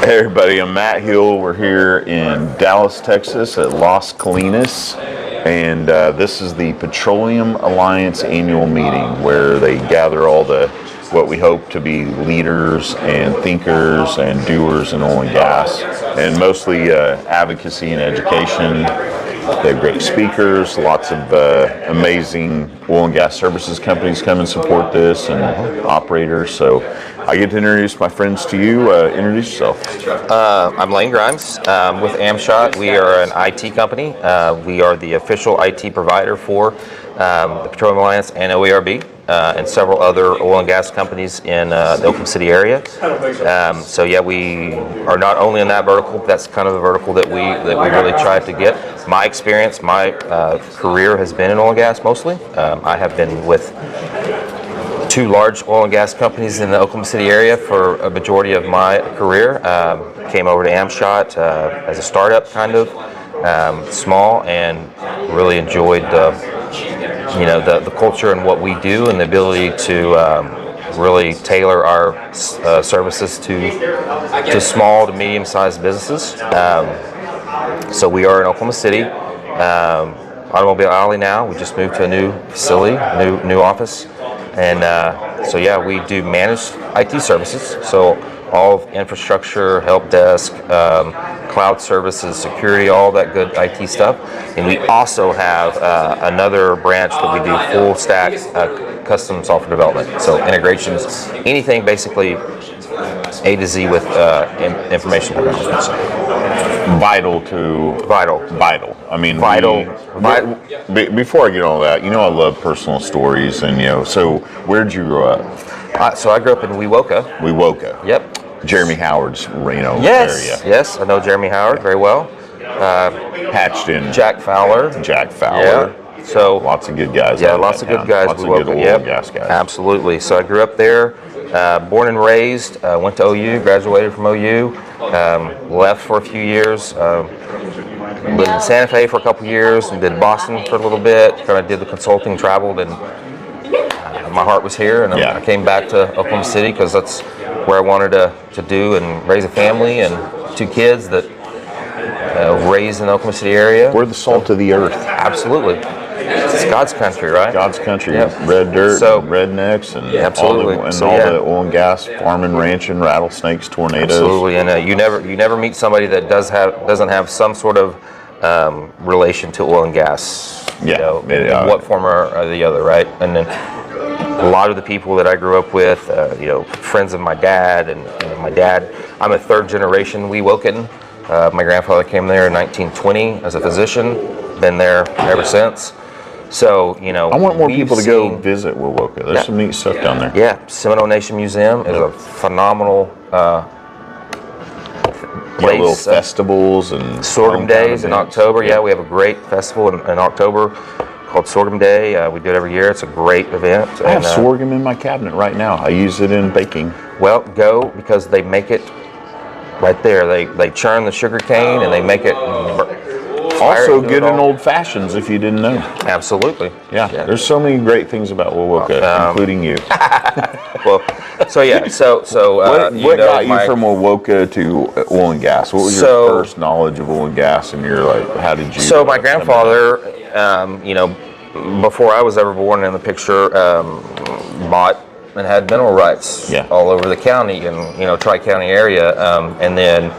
Hey everybody, I'm Matt Hill. We're here in Dallas, Texas at Las Colinas, and this is the Petroleum Alliance annual meeting where they gather all the what we hope to be leaders and thinkers and doers in oil and gas, and mostly advocacy and education. They have great speakers, lots of amazing oil and gas services companies come and support this, and operators. So I get to introduce my friends to you. Introduce yourself. I'm Lane Grimes with Amshot. We are an IT company. We are the official IT provider for the Petroleum Alliance and OERB and several other oil and gas companies in the Oklahoma City area. So yeah, we are not only in that vertical, but that's kind of the vertical that we really tried to get. My experience, my career has been in oil and gas mostly. I have been with two large oil and gas companies in the Oklahoma City area for a majority of my career. Came over to Amshot as a startup, kind of small, and really enjoyed the culture and what we do, and the ability to really tailor our services to small to medium-sized businesses. So we are in Oklahoma City, Automobile Alley now. We just moved to a new facility, new office. And so yeah, we do managed IT services, so all of infrastructure, help desk, cloud services, security, all that good IT stuff. And we also have another branch that we do full stack custom software development, so integrations, anything basically A to Z with information technology. Vital. I mean, vital. Before I get on that, I love personal stories, and so where'd you grow up? So I grew up in Wewoka. Yep. Jeremy Howard's, area. Yes, I know Jeremy Howard very well. Hatched in Jack Fowler. Yeah. So lots of good guys. Yeah, lots of good guys. Lots of good oil and gas guys. Absolutely. So I grew up there, born and raised. Went to OU, graduated from OU. Left for a few years. Lived in Santa Fe for a couple years, and did Boston for a little bit. Kind of did the consulting, traveled, and my heart was here. And I came back to Oklahoma City because that's where I wanted to do and raise a family and two kids that raised in the Oklahoma City area. We're the salt of the earth. Absolutely. It's God's country, right? God's country. Yep. Red dirt, and rednecks, and absolutely. all the oil and gas, farming, ranching, rattlesnakes, tornadoes. Absolutely, and you never meet somebody that doesn't have some sort of relation to oil and gas. In what form or the other, right? And then a lot of the people that I grew up with, friends of my dad, and my dad. I'm a third generation Wewokan. My grandfather came there in 1920 as a physician. Been there ever since. So, I want more people to go visit Wewoka. There's some neat stuff down there. Yeah, Seminole Nation Museum is a phenomenal place. Little festivals and sorghum days in October. Yeah, we have a great festival in October called Sorghum Day. We do it every year. It's a great event. I have sorghum in my cabinet right now. I use it in baking. Well, go, because they make it right there. They churn the sugar cane and they make it. Also good in old fashions, if you didn't know. Absolutely. Yeah. There's so many great things about Wewoka, including you. Well, so yeah. So what got you from Wewoka to oil and gas? What was your first knowledge of oil and gas, and how did you? So my grandfather, before I was ever born in the picture, bought and had mineral rights all over the county and Tri-County area, and then.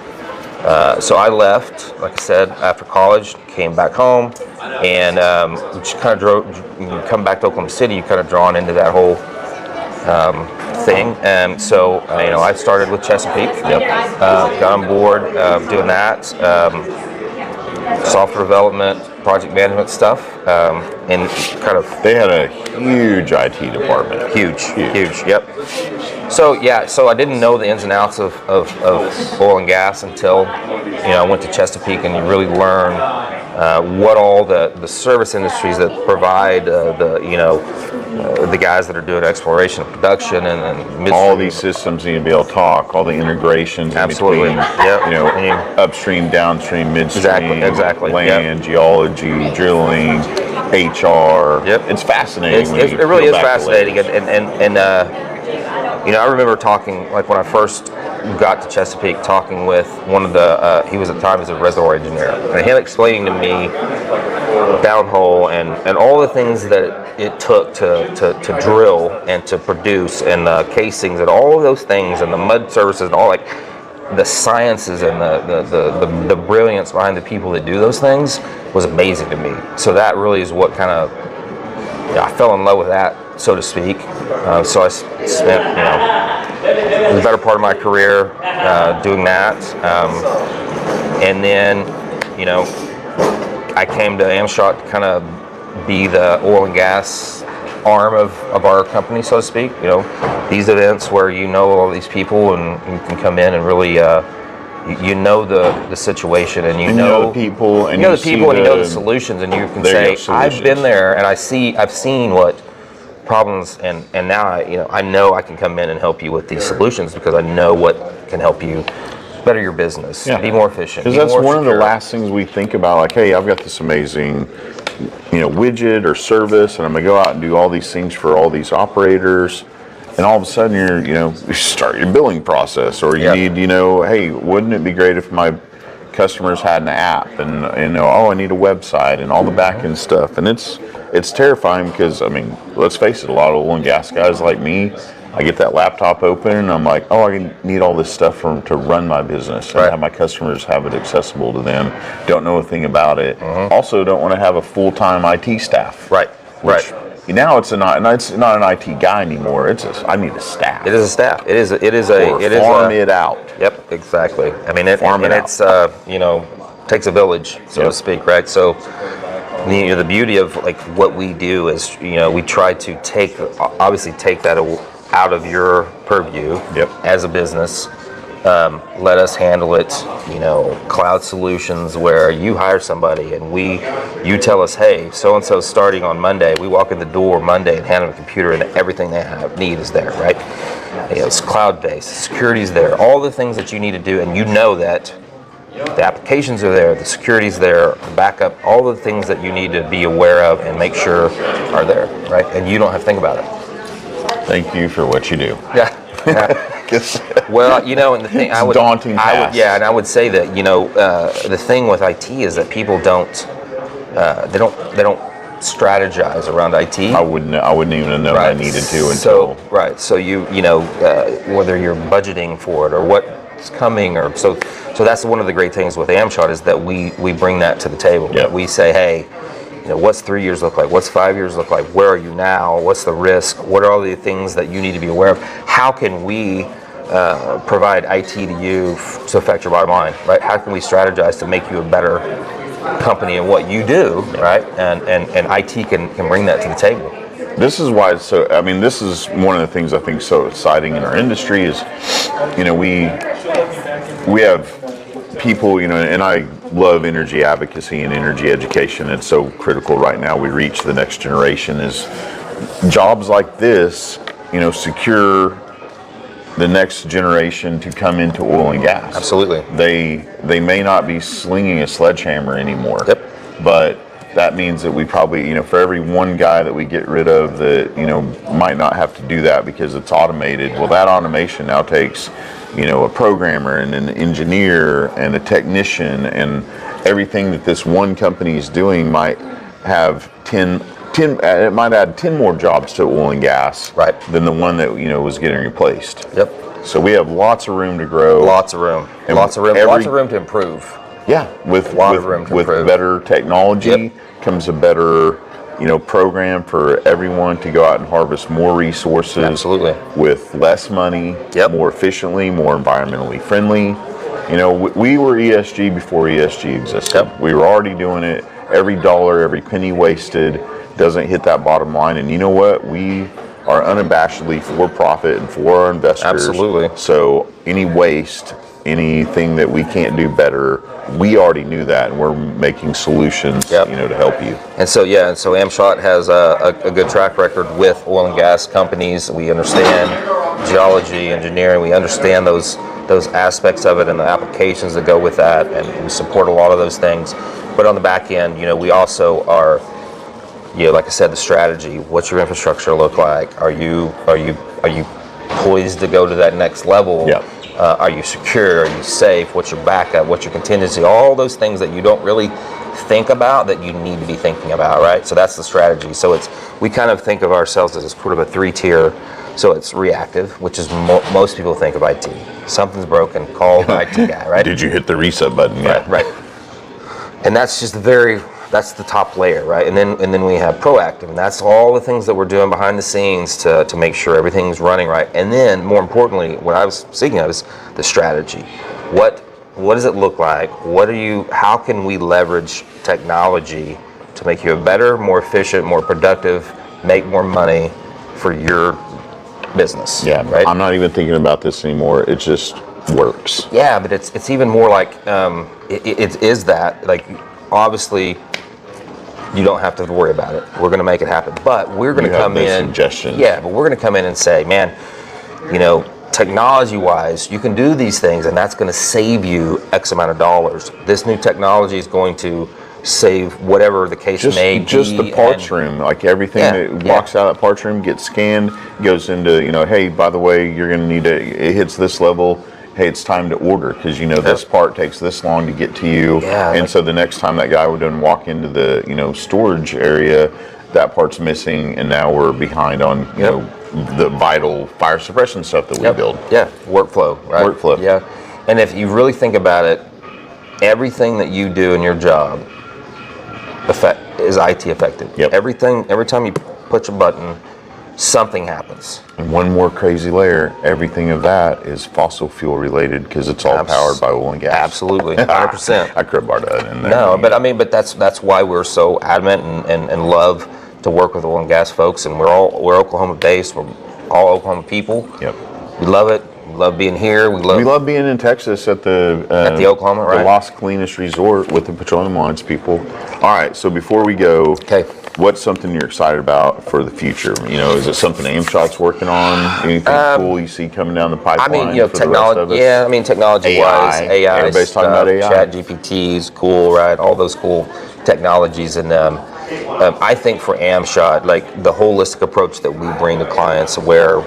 So I left, like I said, after college, came back home, and just kind of come back to Oklahoma City, you kind of drawn into that whole thing. And so, I started with Chesapeake, got on board doing that, software development, project management stuff, and kind of... They had a huge IT department. Huge, yep. So I didn't know the ins and outs of oil and gas until I went to Chesapeake, and you really learn what all the service industries that provide the guys that are doing exploration and production and midstream. All these systems need to be able to talk. All the integrations in between. Upstream, downstream, midstream. Exactly. Land, geology, drilling, HR. It's fascinating. It really is fascinating, and I remember talking, like when I first got to Chesapeake talking with one of the, he was at the time as a reservoir engineer, and him explaining to me downhole and all the things that it took to drill and to produce, and the casings and all of those things, and the mud services and all, like the sciences and the brilliance behind the people that do those things was amazing to me. So that really is what kind of, I fell in love with that, so to speak. So I spent, the better part of my career doing that. And then, I came to Amshot to kind of be the oil and gas arm of our company, so to speak. These events where all these people and you can come in and really the situation, and you know the people, and you know the solutions, and you can say, I've been there and I've seen what problems, and now I know I can come in and help you with these solutions because I know what can help you better your business, be more efficient. Because that's one of the last things we think about, like, hey, I've got this amazing widget or service, and I'm gonna go out and do all these things for all these operators, and all of a sudden you start your billing process, or you need, hey, wouldn't it be great if my customers had an app, and I need a website and all the back end stuff, and it's terrifying because, let's face it, a lot of oil and gas guys like me, I get that laptop open and I'm like, I need all this stuff to run my business and have my customers have it accessible to them. Don't know a thing about it. Also, don't want to have a full-time IT staff. Right. Now it's not an IT guy anymore. I need a staff. It is a staff. Farm it out. Yep, exactly. Takes a village, so to speak, right? So the beauty of what we do is we try to take that out of your purview as a business. Let us handle it. Cloud solutions where you hire somebody and you tell us, hey, so and so starting on Monday. We walk in the door Monday and hand them a computer, and everything they need is there, right? It's cloud based, security's there, all the things that you need to do, and that the applications are there, the security's there, the backup, all the things that you need to be aware of and make sure are there, right? And you don't have to think about it. Thank you for what you do. Yeah. Well, and the thing daunting task. And I would say that the thing with IT is that people don't strategize around IT. I wouldn't even have known I needed to until. So whether you're budgeting for it or what's coming, or so that's one of the great things with Amshot is that we bring that to the table. Yep. We say, hey, what's 3 years look like? What's 5 years look like? Where are you now? What's the risk? What are all the things that you need to be aware of? How can we provide IT to you to affect your bottom line, right? How can we strategize to make you a better company in what you do, right? And IT can bring that to the table. This is why this is one of the things I think so exciting in our industry is, we have people, and I love energy advocacy and energy education. It's so critical right now. We reach the next generation is jobs like this, secure the next generation to come into oil and gas. Absolutely. They may not be slinging a sledgehammer anymore. Yep. But that means that we probably, for every one guy that we get rid of that, might not have to do that because it's automated. Well, that automation now takes, a programmer and an engineer and a technician, and everything that this one company is doing might have 10, it might add 10 more jobs to oil and gas than the one that, was getting replaced. Yep. So we have lots of room to grow. Lots of room. And lots of room to improve. Yeah, with better technology comes a better, program for everyone to go out and harvest more resources. Absolutely. With less money, more efficiently, more environmentally friendly. We were ESG before ESG existed. Yep. We were already doing it. Every dollar, every penny wasted doesn't hit that bottom line. And you know what? We are unabashedly for profit and for our investors. Absolutely. So any waste, anything that we can't do better, we already knew that, and we're making solutions, to help you. And so Amshot has a good track record with oil and gas companies. We understand geology, engineering. We understand those aspects of it and the applications that go with that, and we support a lot of those things. But on the back end, we also are, like I said, the strategy. What's your infrastructure look like? Are you poised to go to that next level? Yep. Are you secure? Are you safe? What's your backup? What's your contingency? All those things that you don't really think about that you need to be thinking about, right? So that's the strategy. So we kind of think of ourselves as sort of a 3-tier. So it's reactive, which is most people think of IT. Something's broken, call the IT guy, right? Did you hit the reset button? Yeah. Right. And that's just that's the top layer, right? And then we have proactive, and that's all the things that we're doing behind the scenes to make sure everything's running right. And then, more importantly, what I was speaking of is the strategy. What does it look like? How can we leverage technology to make you a better, more efficient, more productive, make more money for your business? Yeah, right. I'm not even thinking about this anymore. It just works. Yeah, but it's even more like it is that, like, obviously you don't have to worry about it. We're going to make it happen, but we're going to come in. Suggestions. Yeah, but we're going to come in and say, man, technology-wise, you can do these things, and that's going to save you X amount of dollars. This new technology is going to save whatever the case may be. Just the parts room, like everything that walks out of that parts room gets scanned, goes into, hey, by the way, you're going to need it hits this level. Hey, it's time to order because this part takes this long to get to you, and so the next time that guy would then walk into the storage area, that part's missing, and now we're behind on the vital fire suppression stuff that we build. Yeah, workflow, right? Workflow. Yeah, and if you really think about it, everything that you do in your job is IT affected. Yep. Every time you push a button, something happens. And one more crazy layer, everything of that is fossil fuel related because it's all powered by oil and gas. Absolutely, 100%. I crowbarred that in there. No, but that's why we're so adamant and love to work with oil and gas folks, and we're Oklahoma based. We're all Oklahoma people. Yep. We love it. We love being here. We love being in Texas at the Oklahoma, right? The Las Colinas Resort with the Petroleum Alliance people. All right, so before we go, what's something you're excited about for the future? Is it something Amshot's working on? Anything cool you see coming down the pipeline? Technology. Yeah, technology-wise, AI. Everybody's talking about AI. Chat GPT is cool, right? All those cool technologies, and I think for Amshot, like the holistic approach that we bring to clients, where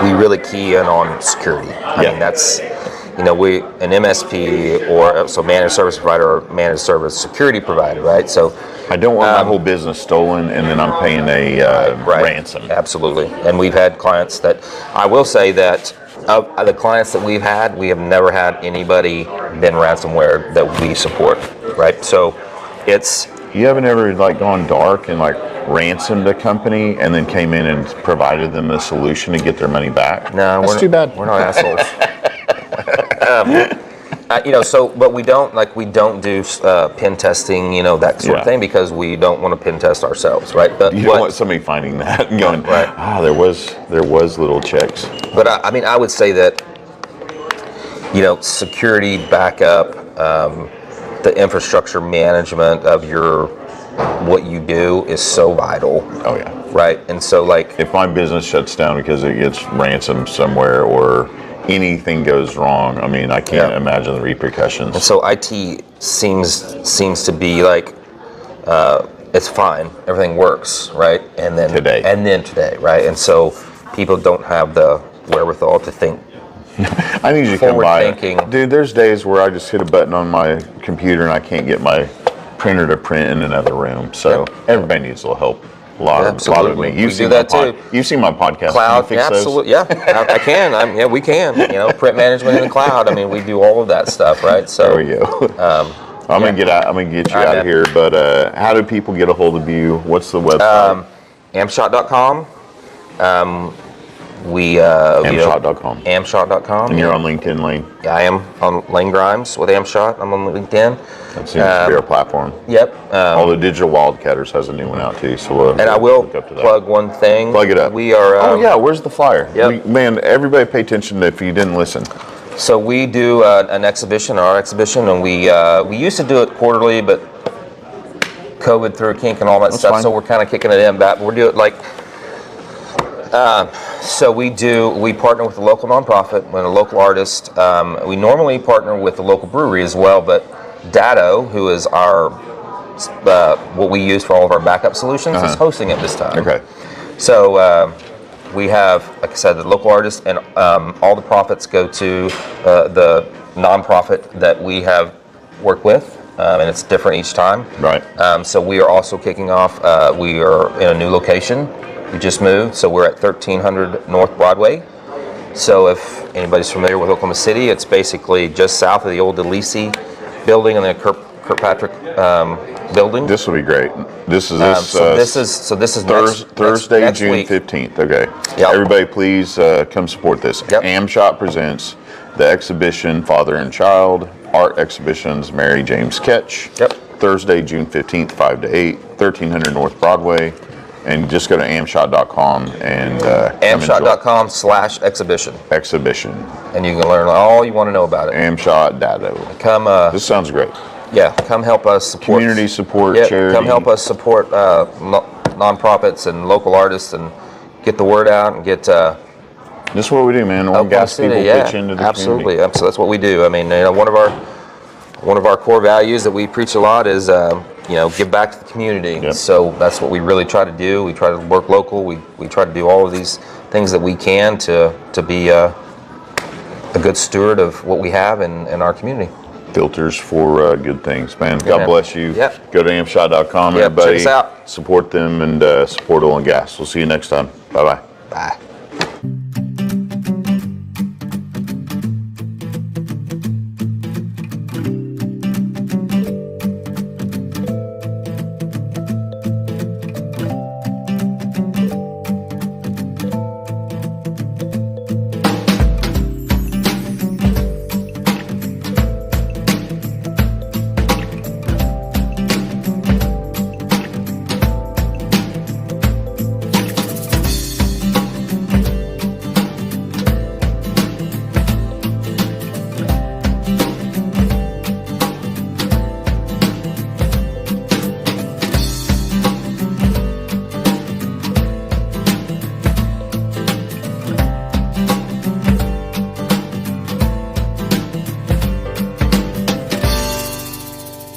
we really key in on security. I mean, that's we an MSP or managed service provider or managed service security provider, right? So I don't want my whole business stolen and then I'm paying a ransom. Absolutely. And we've had clients that I will say that of the clients that we have never had anybody been ransomware that we support, right? So it's. You haven't ever gone dark and ransomed a company and then came in and provided them the solution to get their money back? No, that's too bad. We're not assholes. But we don't do pen testing, that sort of thing, because we don't want to pen test ourselves, right? But you don't want somebody finding that and going, there was little checks. But I would say that, security backup, the infrastructure management of what you do is so vital. Oh yeah. Right. And so if my business shuts down because it gets ransomed somewhere or anything goes wrong, I can't imagine the repercussions. And so IT seems to be it's fine, everything works, right? And then today, right? And so people don't have the wherewithal to think. I need you to come by. Dude, there's days where I just hit a button on my computer and I can't get my printer to print in another room. So everybody needs a little help. A lot of me. You've seen that too. You've seen my podcast. Cloud, absolutely. Yeah, I can. We can. Print management in the cloud. We do all of that stuff, right? So there we go. I'm gonna get you out of here. But how do people get a hold of you? What's the website? Amshot.com. Amshot.com. Amshot.com. And you're on LinkedIn, Lane? Yeah, I am on Lane Grimes with Amshot. I'm on LinkedIn. That seems to be our platform. Yep. All the Digital Wildcatters has a new one out too. So and I will plug one thing. Plug it up. We are. Where's the flyer? Yep. Man, everybody pay attention if you didn't listen. So we do an exhibition, our exhibition, and we used to do it quarterly, but COVID threw a kink and all that stuff. Fine. So we're kind of kicking it in back. We're doing so we partner with a local nonprofit and a local artist. We normally partner with a local brewery as well, but Datto, who is our what we use for all of our backup solutions, is hosting it this time. Okay. So we have, like I said, the local artists, and all the profits go to the nonprofit that we have worked with, and it's different each time. Right. So we are also kicking off. We are in a new location. We just moved, so we're at 1300 North Broadway. So if anybody's familiar with Oklahoma City, it's basically just south of the old DeLisi building and the Kirkpatrick building. This will be great. This is this is Thursday, next June week. 15th. Okay. Yep. Everybody, please come support this. Yep. Amshot presents the exhibition Father and Child Art Exhibitions. Mary James Ketch. Yep. Thursday, June 15th, 5 to 8, 1300 North Broadway. And just go to amshot.com and amshot.com/exhibition. Exhibition. And you can learn all you want to know about it. Amshot Dado. Come. This sounds great. Yeah. Come help us support Community support, Yeah. charity. Come help us support nonprofits and local artists and get the word out and get. This is what we do, man. Oil and gas people pitch into the absolutely. community. So that's what we do. I mean, one of our core values that we preach a lot is give back to the community. Yep. So that's what we really try to do. We try to work local. We try to do all of these things that we can to be a good steward of what we have in our community. Filters for good things, man. God man. bless you. Yep. Go to amshot.com, Yep, everybody. check us out. Support them and support oil and gas. We'll see you next time. Bye-bye. Bye.